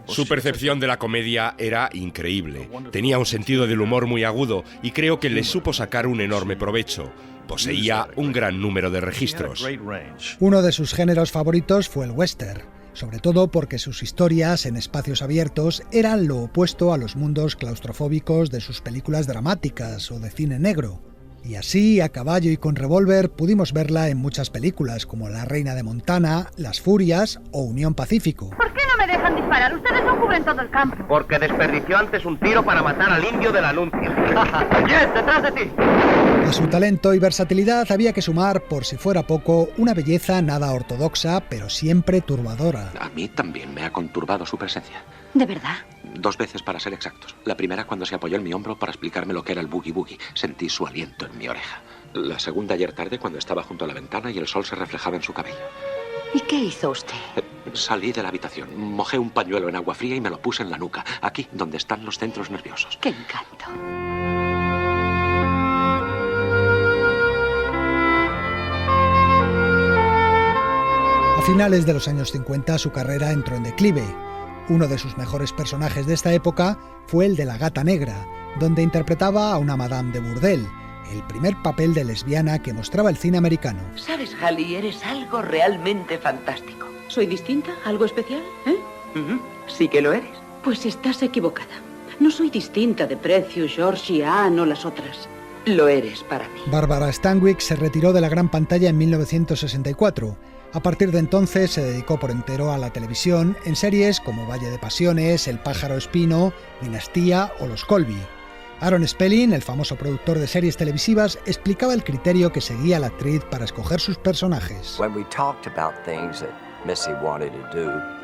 Su percepción de la comedia era increíble. Tenía un sentido del humor muy agudo y creo que le supo sacar un enorme provecho. Poseía un gran número de registros. Uno de sus géneros favoritos fue el western, sobre todo porque sus historias en espacios abiertos eran lo opuesto a los mundos claustrofóbicos de sus películas dramáticas o de cine negro. Y así, a caballo y con revólver, pudimos verla en muchas películas como La Reina de Montana, Las Furias o Unión Pacífico. ¿Por qué no me dejan disparar? Ustedes no cubren todo el campo. Porque desperdició antes un tiro para matar al indio del anuncio. ¡Yes, detrás de ti! A su talento y versatilidad había que sumar, por si fuera poco, una belleza nada ortodoxa, pero siempre turbadora. A mí también me ha conturbado su presencia. ¿De verdad? 2 veces para ser exactos. La primera cuando se apoyó en mi hombro para explicarme lo que era el boogie boogie. Sentí su aliento en mi oreja. La segunda ayer tarde cuando estaba junto a la ventana y el sol se reflejaba en su cabello. ¿Y qué hizo usted? Salí de la habitación, mojé un pañuelo en agua fría y me lo puse en la nuca, aquí donde están los centros nerviosos. ¡Qué encanto! A finales de los años 50 su carrera entró en declive. Uno de sus mejores personajes de esta época fue el de La Gata Negra, donde interpretaba a una madame de burdel, el primer papel de lesbiana que mostraba el cine americano. ¿Sabes, Hallie? Eres algo realmente fantástico. ¿Soy distinta? ¿Algo especial? Sí que lo eres. Pues estás equivocada. No soy distinta de Precious, George y Anne o las otras. Lo eres para mí. Barbara Stanwyck se retiró de la gran pantalla en 1964. A partir de entonces se dedicó por entero a la televisión en series como Valle de Pasiones, El pájaro espino, Dinastía o Los Colby. Aaron Spelling, el famoso productor de series televisivas, explicaba el criterio que seguía la actriz para escoger sus personajes.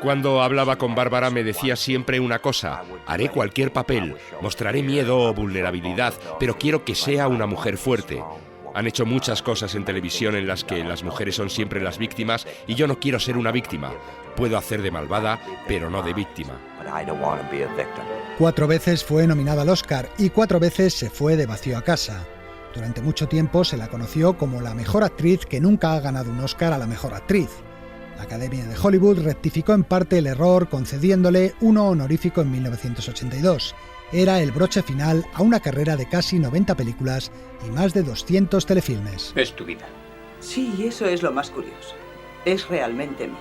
Cuando hablaba con Bárbara me decía siempre una cosa: haré cualquier papel, mostraré miedo o vulnerabilidad, pero quiero que sea una mujer fuerte. Han hecho muchas cosas en televisión en las que las mujeres son siempre las víctimas y yo no quiero ser una víctima. Puedo hacer de malvada, pero no de víctima. 4 veces fue nominada al Oscar y 4 veces se fue de vacío a casa. Durante mucho tiempo se la conoció como la mejor actriz que nunca ha ganado un Oscar a la mejor actriz. La Academia de Hollywood rectificó en parte el error concediéndole uno honorífico en 1982. Era el broche final a una carrera de casi 90 películas y más de 200 telefilmes. Es tu vida. Sí, eso es lo más curioso. Es realmente mío.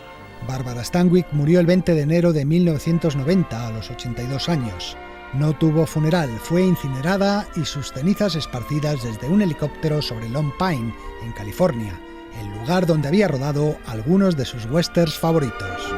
Barbara Stanwyck murió el 20 de enero de 1990 a los 82 años. No tuvo funeral, fue incinerada y sus cenizas esparcidas desde un helicóptero sobre Long Pine, en California, el lugar donde había rodado algunos de sus westerns favoritos.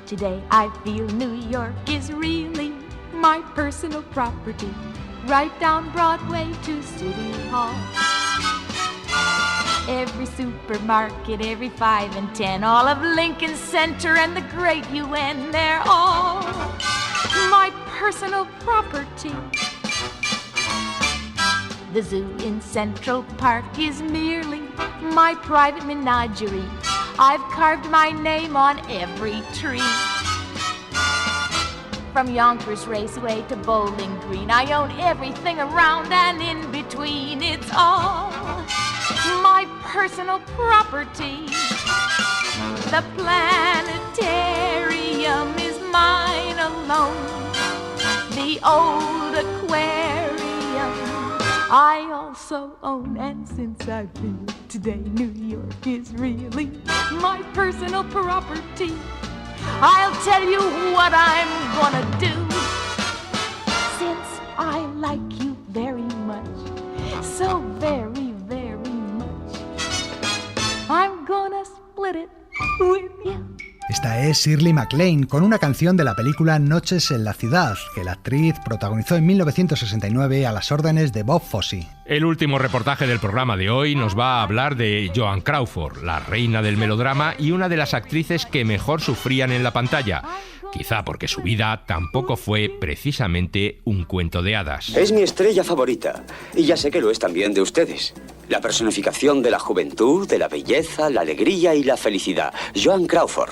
Today I feel New York is really my personal property. Right down Broadway to City Hall. Every supermarket, every 5 and 10, all of Lincoln Center and the great UN, they're all my personal property. The zoo in Central Park is merely my private menagerie. I've carved my name on every tree. From Yonkers Raceway to Bowling Green, I own everything around and in between. It's all my personal property. The planetarium is mine alone. The old aquarium I also own, and since I feel today New York is really my personal property, I'll tell you what I'm gonna do. Since I like you very much, so very, very much, I'm gonna split it with you. Esta es Shirley MacLaine con una canción de la película Noches en la ciudad, que la actriz protagonizó en 1969 a las órdenes de Bob Fosse. El último reportaje del programa de hoy nos va a hablar de Joan Crawford, la reina del melodrama y una de las actrices que mejor sufrían en la pantalla. Quizá porque su vida tampoco fue precisamente un cuento de hadas. Es mi estrella favorita, y ya sé que lo es también de ustedes. La personificación de la juventud, de la belleza, la alegría y la felicidad. Joan Crawford.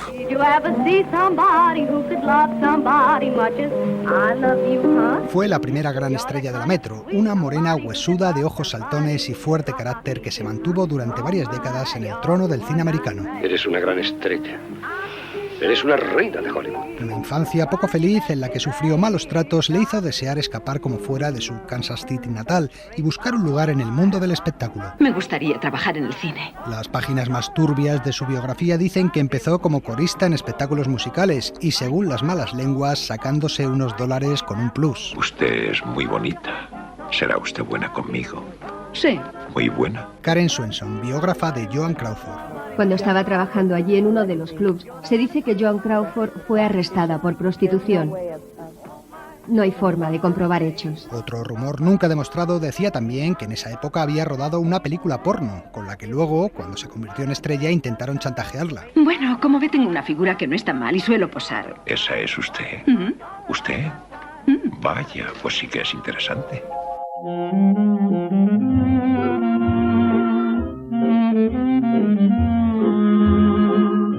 Fue la primera gran estrella de la Metro, una morena huesuda de ojos saltones y fuerte carácter que se mantuvo durante varias décadas en el trono del cine americano. Eres una gran estrella. Eres una reina de Hollywood. Una infancia poco feliz en la que sufrió malos tratos le hizo desear escapar como fuera de su Kansas City natal y buscar un lugar en el mundo del espectáculo. Me gustaría trabajar en el cine. Las páginas más turbias de su biografía dicen que empezó como corista en espectáculos musicales y, según las malas lenguas, sacándose unos dólares con un plus. Usted es muy bonita. ¿Será usted buena conmigo? Sí. Muy buena. Karen Swenson, biógrafa de Joan Crawford. Cuando estaba trabajando allí en uno de los clubs, se dice que Joan Crawford fue arrestada por prostitución. No hay forma de comprobar hechos. Otro rumor nunca demostrado decía también que en esa época había rodado una película porno, con la que luego, cuando se convirtió en estrella, intentaron chantajearla. Bueno, como ve, tengo una figura que no está mal y suelo posar. ¿Esa es usted? ¿Usted? Vaya, pues sí que es interesante.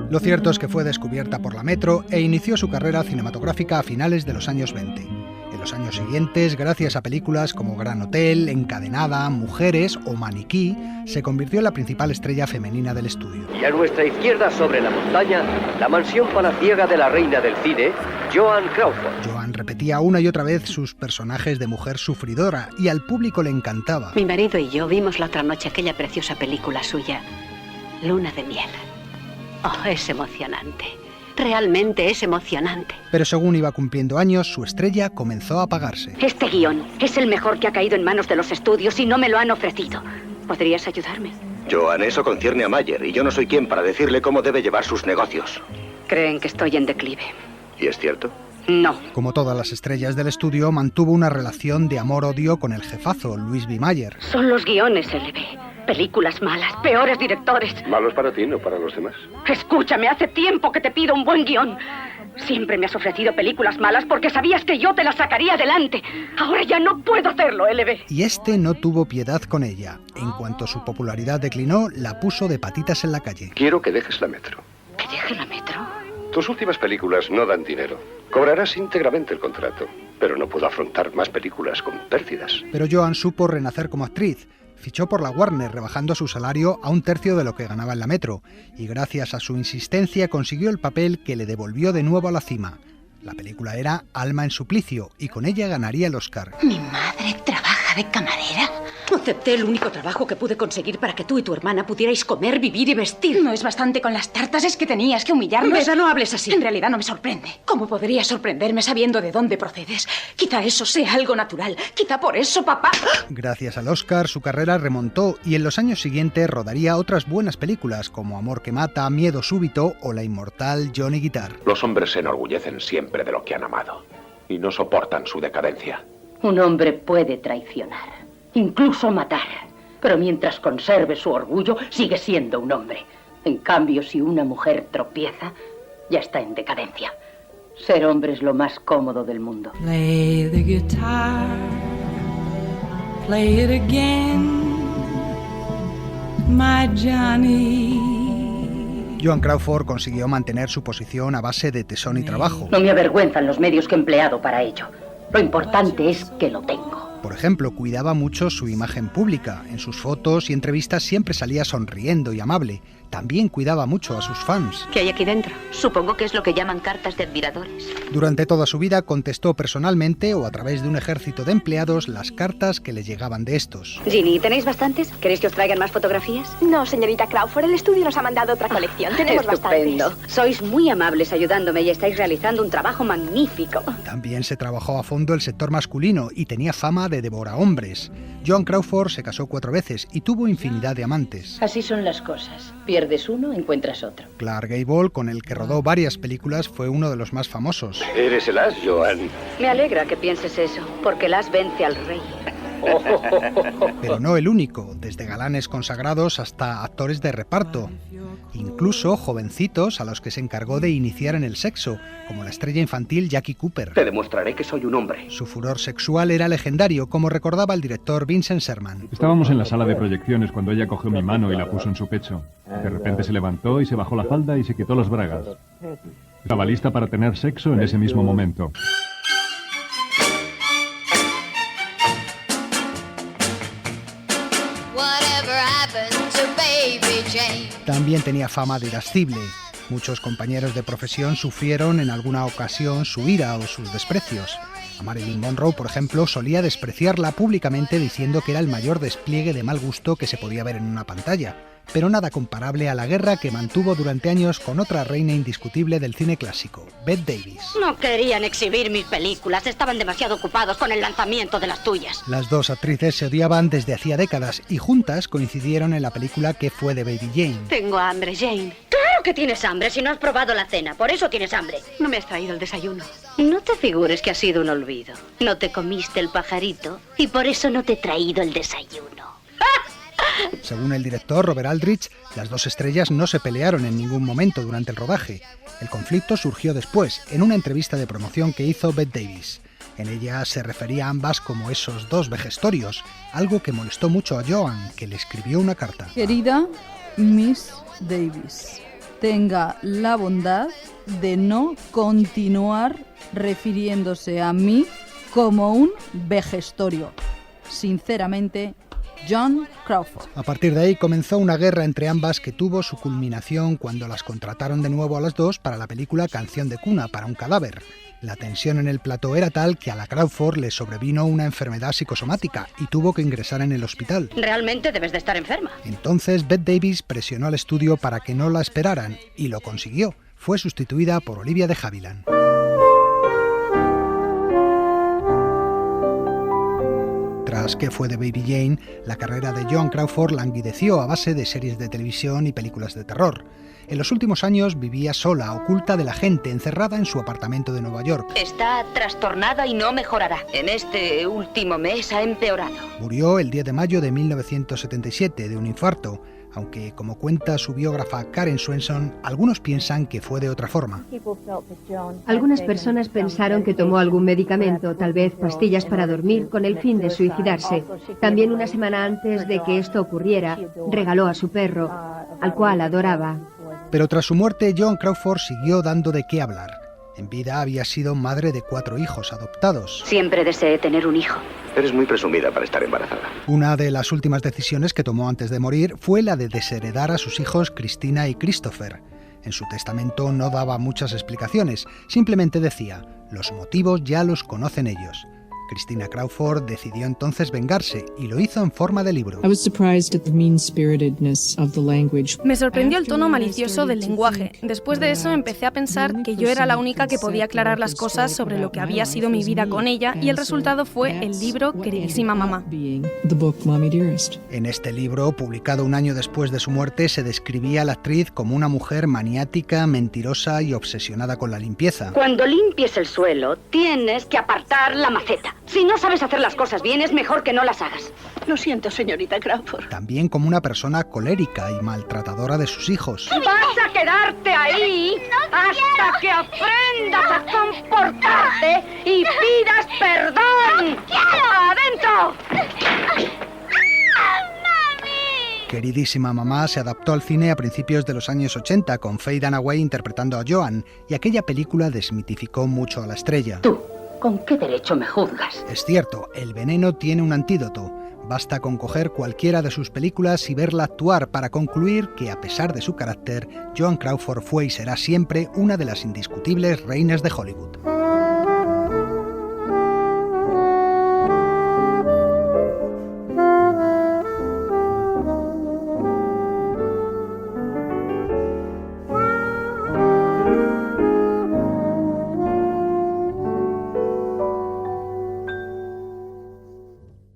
Lo cierto es que fue descubierta por la Metro e inició su carrera cinematográfica a finales de los años 20. El los años siguientes, gracias a películas como Gran Hotel, Encadenada, Mujeres o Maniquí, se convirtió en la principal estrella femenina del estudio. Y a nuestra izquierda, sobre la montaña, la mansión palaciega de la reina del cine, Joan Crawford. Joan repetía una y otra vez sus personajes de mujer sufridora y al público le encantaba. Mi marido y yo vimos la otra noche aquella preciosa película suya, Luna de miel. Oh, es emocionante. Realmente es emocionante. Pero según iba cumpliendo años, su estrella comenzó a apagarse. Este guión es el mejor que ha caído en manos de los estudios y no me lo han ofrecido. ¿Podrías ayudarme? Joan, eso concierne a Mayer y yo no soy quien para decirle cómo debe llevar sus negocios. Creen que estoy en declive. ¿Y es cierto? No. Como todas las estrellas del estudio, mantuvo una relación de amor-odio con el jefazo, Louis B. Mayer. Son los guiones, LB. Películas malas, peores directores. Malos para ti, no para los demás. Escúchame, hace tiempo que te pido un buen guión. Siempre me has ofrecido películas malas porque sabías que yo te las sacaría adelante. Ahora ya no puedo hacerlo, LB. Y este no tuvo piedad con ella. En cuanto su popularidad declinó, la puso de patitas en la calle. Quiero que dejes la Metro. ¿Que deje la Metro? Tus últimas películas no dan dinero. Cobrarás íntegramente el contrato, pero no puedo afrontar más películas con pérdidas. Pero Joan supo renacer como actriz. Fichó por la Warner, rebajando su salario a 1/3 de lo que ganaba en la Metro, y gracias a su insistencia consiguió el papel que le devolvió de nuevo a la cima. La película era Alma en suplicio, y con ella ganaría el Oscar. ¿Mi madre trabaja de camarera? Acepté el único trabajo que pude conseguir para que tú y tu hermana pudierais comer, vivir y vestir. No es bastante con las tartas, es que tenías que humillarme. Rosa, no hables así. En realidad no me sorprende. ¿Cómo podría sorprenderme sabiendo de dónde procedes? Quizá eso sea algo natural. Quizá por eso, papá... Gracias al Oscar, su carrera remontó y en los años siguientes rodaría otras buenas películas como Amor que mata, Miedo súbito o la inmortal Johnny Guitar. Los hombres se enorgullecen siempre de lo que han amado y no soportan su decadencia. Un hombre puede traicionar, incluso matar, pero mientras conserve su orgullo, sigue siendo un hombre. En cambio, si una mujer tropieza, ya está en decadencia. Ser hombre es lo más cómodo del mundo. Play the guitar, play it again, my Johnny. Joan Crawford consiguió mantener su posición a base de tesón y trabajo. No me avergüenzan los medios que he empleado para ello. Lo importante es que lo tengo. Por ejemplo, cuidaba mucho su imagen pública. En sus fotos y entrevistas siempre salía sonriendo y amable. También cuidaba mucho a sus fans. ¿Qué hay aquí dentro? Supongo que es lo que llaman cartas de admiradores. Durante toda su vida contestó personalmente o a través de un ejército de empleados las cartas que le llegaban de estos. Ginny, ¿tenéis bastantes? ¿Queréis que os traigan más fotografías? No, señorita Crawford, el estudio nos ha mandado otra colección. Tenemos Estupendo. bastantes. Sois muy amables ayudándome y estáis realizando un trabajo magnífico. También se trabajó a fondo el sector masculino y tenía fama de devorahombres. Joan Crawford se casó 4 veces y tuvo infinidad de amantes. Así son las cosas. Pierdes uno, encuentras otro. Clark Gable, con el que rodó varias películas, fue uno de los más famosos. Eres el as, Joan. Me alegra que pienses eso, porque las vence al rey. Pero no el único, desde galanes consagrados hasta actores de reparto. Incluso jovencitos a los que se encargó de iniciar en el sexo, como la estrella infantil Jackie Cooper. Te demostraré que soy un hombre. Su furor sexual era legendario, como recordaba el director Vincent Sherman. Estábamos en la sala de proyecciones cuando ella cogió mi mano y la puso en su pecho. De repente se levantó y se bajó la falda y se quitó las bragas. Estaba lista para tener sexo en ese mismo momento. También tenía fama de irascible. Muchos compañeros de profesión sufrieron en alguna ocasión su ira o sus desprecios. A Marilyn Monroe, por ejemplo, solía despreciarla públicamente diciendo que era el mayor despliegue de mal gusto que se podía ver en una pantalla, pero nada comparable a la guerra que mantuvo durante años con otra reina indiscutible del cine clásico, Bette Davis. No querían exhibir mis películas, estaban demasiado ocupados con el lanzamiento de las tuyas. Las dos actrices se odiaban desde hacía décadas y juntas coincidieron en la película ¿Qué fue de Baby Jane? Tengo hambre, Jane. Claro que tienes hambre si no has probado la cena, por eso tienes hambre. No me has traído el desayuno. No te figures que ha sido un olvido. No te comiste el pajarito y por eso no te he traído el desayuno. Según el director Robert Aldrich, las dos estrellas no se pelearon en ningún momento durante el rodaje. El conflicto surgió después, en una entrevista de promoción que hizo Bette Davis. En ella se refería a ambas como esos dos vejestorios, algo que molestó mucho a Joan, que le escribió una carta. Querida Miss Davis, tenga la bondad de no continuar refiriéndose a mí como un vejestorio. Sinceramente, Joan Crawford. A partir de ahí comenzó una guerra entre ambas que tuvo su culminación cuando las contrataron de nuevo a las dos para la película Canción de cuna para un cadáver. La tensión en el plató era tal que a la Crawford le sobrevino una enfermedad psicosomática y tuvo que ingresar en el hospital. Realmente debes de estar enferma. Entonces Bette Davis presionó al estudio para que no la esperaran y lo consiguió. Fue sustituida por Olivia de Havilland. Tras ¿Qué fue de Baby Jane?, la carrera de Joan Crawford languideció a base de series de televisión y películas de terror. En los últimos años vivía sola, oculta de la gente, encerrada en su apartamento de Nueva York. Está trastornada y no mejorará. En este último mes ha empeorado. Murió el 10 de mayo de 1977 de un infarto, aunque, como cuenta su biógrafa Karen Swenson, algunos piensan que fue de otra forma. Algunas personas pensaron que tomó algún medicamento, tal vez pastillas para dormir, con el fin de suicidarse. También una semana antes de que esto ocurriera, regaló a su perro, al cual adoraba. Pero tras su muerte, Joan Crawford siguió dando de qué hablar. En vida había sido madre de 4 hijos adoptados. Siempre deseé tener un hijo. Eres muy presumida para estar embarazada. Una de las últimas decisiones que tomó antes de morir fue la de desheredar a sus hijos Christina y Christopher. En su testamento no daba muchas explicaciones, simplemente decía: los motivos ya los conocen ellos. Christina Crawford decidió entonces vengarse y lo hizo en forma de libro. Me sorprendió el tono malicioso del lenguaje. Después de eso empecé a pensar que yo era la única que podía aclarar las cosas sobre lo que había sido mi vida con ella, y el resultado fue el libro Queridísima Mamá. En este libro, publicado un año después de su muerte, se describía a la actriz como una mujer maniática, mentirosa y obsesionada con la limpieza. Cuando limpies el suelo, tienes que apartar la maceta. Si no sabes hacer las cosas bien, es mejor que no las hagas. Lo siento, señorita Crawford. También como una persona colérica y maltratadora de sus hijos. Vas a quedarte ahí hasta que aprendas a comportarte y pidas perdón. ¡Adentro! Queridísima Mamá se adaptó al cine a principios de los años 80 con Faye Dunaway interpretando a Joan, y aquella película desmitificó mucho a la estrella. Tú, ¿con qué derecho me juzgas? Es cierto, el veneno tiene un antídoto. Basta con coger cualquiera de sus películas y verla actuar para concluir que, a pesar de su carácter, Joan Crawford fue y será siempre una de las indiscutibles reinas de Hollywood.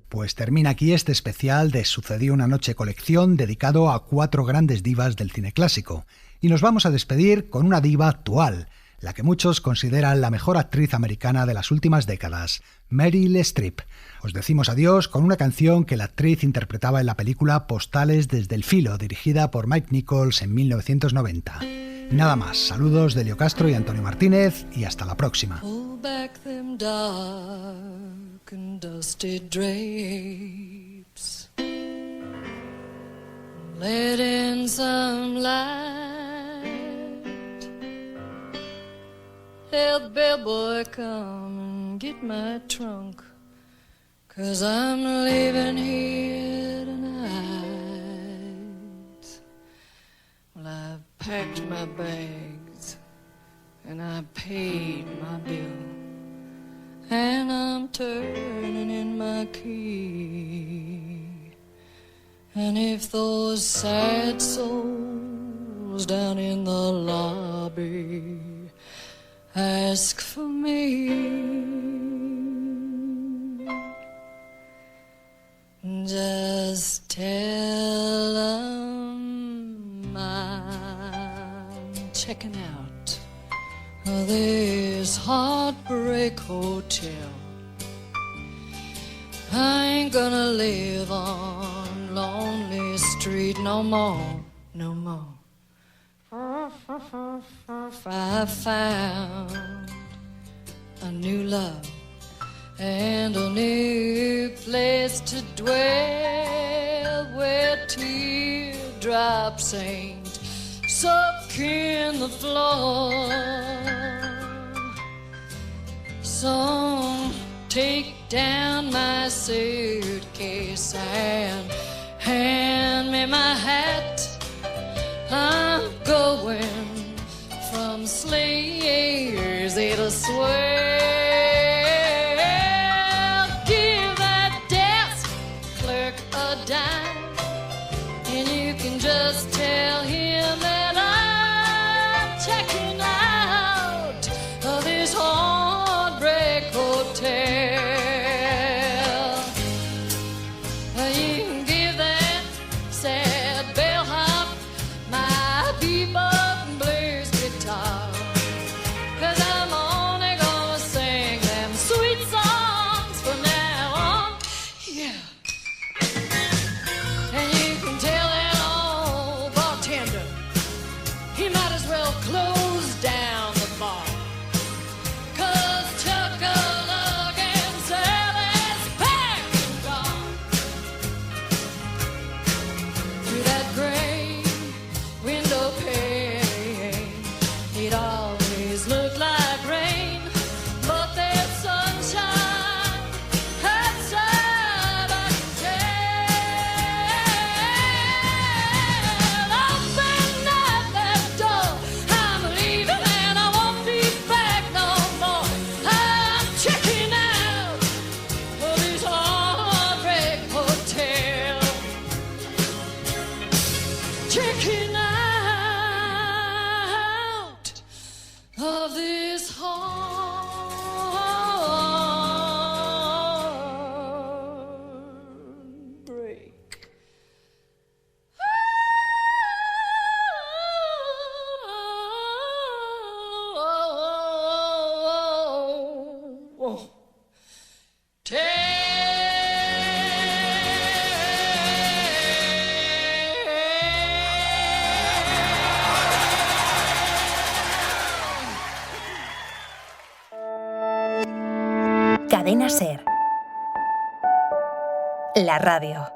Pues termina aquí este especial de Sucedió una noche colección dedicado a 4 grandes divas del cine clásico. Y nos vamos a despedir con una diva actual, la que muchos consideran la mejor actriz americana de las últimas décadas, Meryl Streep. Os decimos adiós con una canción que la actriz interpretaba en la película Postales desde el filo, dirigida por Mike Nichols en 1990. Nada más, saludos de Leo Castro y Antonio Martínez y hasta la próxima. And dusty drapes, let in some light. Help bellboy come and get my trunk, 'cause I'm leaving here tonight. Well, I've packed my bags and I paid my bill, and I'm turning in my key. And if those sad souls down in the lobby ask for me, just tell them I'm checking out this Heartbreak Hotel. I ain't gonna live on Lonely Street no more, no more. I found a new love and a new place to dwell, where teardrops ain't soak in the floor. Sometimes take down my suitcase and hand me my hat. I'm going from Slazy to Swell. Give that desk clerk a dime, and you can just tell him that I'm checking out of this Heartbreak Hotel. You can give that sad bellhop my bebop and blues guitar, 'cause I'm only gonna sing them sweet songs from now on. Yeah. And you can tell that old bartender he might as well close down the bar, 'cause Chuck-a-Luck and Sally's packed and gone. Through that gray window pane, it always looked like rain, but there's sunshine outside, I can tell. Open up that door, I'm leaving and I won't be back no more. I'm checking out of this Heartbreak Hotel. Checking out of this heartbreak. Cadena SER. La radio.